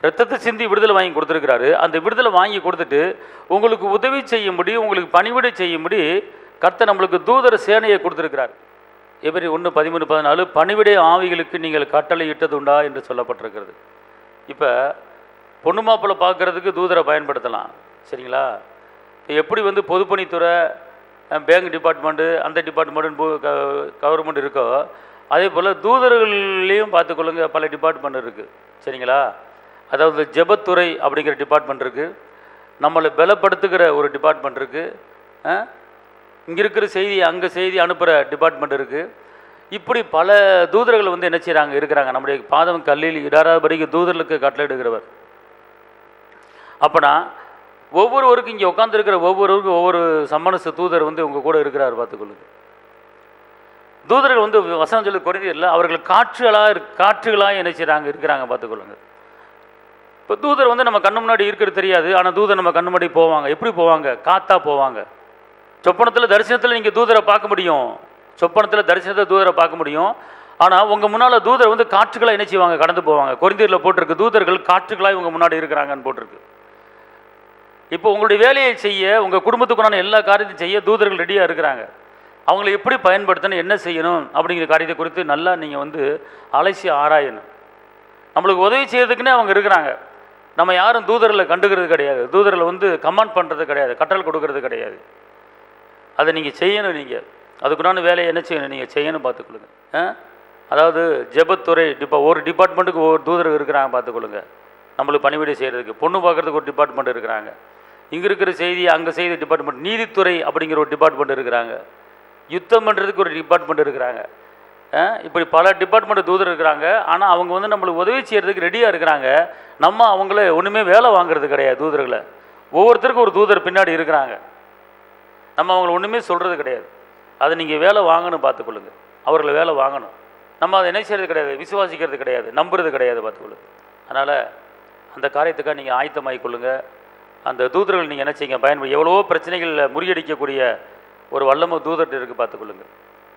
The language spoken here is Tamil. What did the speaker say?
ரத்தத்தை சிந்தி விடுதலை வாங்கி கொடுத்துருக்கிறாரு. அந்த விடுதலை வாங்கி கொடுத்துட்டு உங்களுக்கு உதவி செய்யும்படி, உங்களுக்கு பணிவிடை செய்யும்படி கர்த்தர் நம்மளுக்கு தூதர சேனையை கொடுத்துருக்கிறார். எபிரி 1:13-14 பணிவிடை ஆவிகளுக்கு நீங்கள் கட்டளை இட்டது உண்டா என்று சொல்லப்பட்டிருக்கிறது. இப்போ பொண்ணு மாப்பிள்ளை பார்க்குறதுக்கு தூதரை பயன்படுத்தலாம், சரிங்களா? இப்போ எப்படி வந்து பொதுப்பணித்துறை, பேங்க் டிபார்ட்மெண்ட்டு, அந்த டிபார்ட்மெண்ட்டு கவர்மெண்ட் இருக்கோ, அதே போல் தூதர்கள்லேயும் பார்த்துக்கொள்ளுங்க, பல டிபார்ட்மெண்ட் இருக்குது, சரிங்களா? அதாவது ஜெபத்துறை அப்படிங்கிற டிபார்ட்மெண்ட் இருக்குது, நம்மளை பலப்படுத்துகிற ஒரு டிபார்ட்மெண்ட் இருக்குது, இங்கே இருக்கிற செய்தி அங்கே செய்தி அனுப்புகிற டிபார்ட்மெண்ட் இருக்குது. இப்படி பல தூதர்கள் வந்து என்ன செய்கிறாங்க இருக்கிறாங்க. நம்முடைய பாதம் கல்லில் இடாராபடிக்கு தூதர்களுக்கு கட்டளையிடுகிறவர். அப்போனா ஒவ்வொருவருக்கும் இங்கே உட்காந்துருக்கிற ஒவ்வொருவருக்கும் ஒவ்வொரு சம்மனச தூதர் வந்து உங்கள் கூட இருக்கிறார், பார்த்துக்கொள்ளுங்க. தூதர்கள் வந்து வசனம் சொல்லி குறைந்தில்லை, அவர்கள் காற்றுகளாக என்ன செய்கிறாங்க இருக்கிறாங்க, பார்த்துக்கொள்ளுங்க. இப்போ தூதர் வந்து நம்ம கண்ணு முன்னாடி இருக்கிறது தெரியாது, ஆனால் தூதர் நம்ம கண்ணு முன்னாடி போவாங்க. எப்படி போவாங்க? காத்தா போவாங்க. சொப்பனத்தில் தரிசனத்தில் நீங்கள் தூதரை பார்க்க முடியும், சொப்பனத்தில் தரிசனத்தில் தூதரை பார்க்க முடியும். ஆனால் உங்கள் முன்னால் தூதர் வந்து காற்றுகளாக என்ன செய்வாங்க, கடந்து போவாங்க. கொரிந்தியரில் போட்டிருக்கு, தூதர்கள் காற்றுகளாக இவங்க முன்னாடி இருக்கிறாங்கன்னு போட்டிருக்கு. இப்போ உங்களுடைய வேலையை செய்ய, உங்கள் குடும்பத்துக்குண்டான எல்லா காரியத்தையும் செய்ய தூதர்கள் ரெடியாக இருக்கிறாங்க. அவங்களை எப்படி பயன்படுத்தணும், என்ன செய்யணும் அப்படிங்கிற காரியத்தை குறித்து நல்லா நீங்கள் வந்து அலசி ஆராயணும். நம்மளுக்கு உதவி செய்யறதுக்குன்னே அவங்க இருக்கிறாங்க. நம்ம யாரும் தூதர்களை கண்டுக்கிறது கிடையாது, தூதர்களை வந்து கமாண்ட் பண்ணுறது கிடையாது, கட்டளை கொடுக்கறது கிடையாது. அதை நீங்கள் செய்யணும். நீங்கள் அதுக்குண்டான வேலையை என்ன செய்யணும், நீங்கள் செய்யணும், பார்த்துக்கொள்ளுங்க. அதாவது ஜெபத்துறை ஒரு டிபார்ட்மெண்ட்டுக்கு ஒவ்வொரு தூதர்கள் இருக்கிறாங்க, பார்த்துக்கொள்ளுங்க. நம்மளுக்கு பணிவிடை செய்கிறதுக்கு, பொண்ணு பார்க்குறதுக்கு ஒரு டிபார்ட்மெண்ட் இருக்கிறாங்க. இங்கே இருக்கிற செய்தி அங்கே செய்தி டிபார்ட்மெண்ட், நீதித்துறை அப்படிங்கிற ஒரு டிபார்ட்மெண்ட் இருக்கிறாங்க, யுத்தம் பண்ணுறதுக்கு ஒரு டிபார்ட்மெண்ட் இருக்கிறாங்க. இப்படி பல டிபார்ட்மெண்ட் தூதர் இருக்கிறாங்க. ஆனால் அவங்க வந்து நம்மளுக்கு உதவி செய்கிறதுக்கு ரெடியாக இருக்கிறாங்க. நம்ம அவங்கள ஒன்றுமே வேலை வாங்குறது கிடையாது. தூதர்களை ஒவ்வொருத்தருக்கும் ஒரு தூதர் பின்னாடி இருக்கிறாங்க. நம்ம அவங்கள ஒன்றுமே சொல்கிறது கிடையாது. அதை நீங்கள் வேலை வாங்கணும், பார்த்துக்கொள்ளுங்க. அவர்களை வேலை வாங்கணும். நம்ம அதை என்ன செய்கிறது கிடையாது, விசுவாசிக்கிறது கிடையாது, நம்புறது கிடையாது, பார்த்துக்கொள்ளுங்க. அதனால் அந்த காரியத்துக்காக நீங்கள் ஆயத்தமாகிக்கொள்ளுங்க. அந்த தூதர்கள் நீங்கள் என்ன செய்யுங்க, பயன்படுத்தி எவ்வளவோ பிரச்சனைகளில் முறியடிக்கக்கூடிய ஒரு வல்லமை தூதர்கிட்ட இருக்குது, பார்த்துக்கொள்ளுங்க.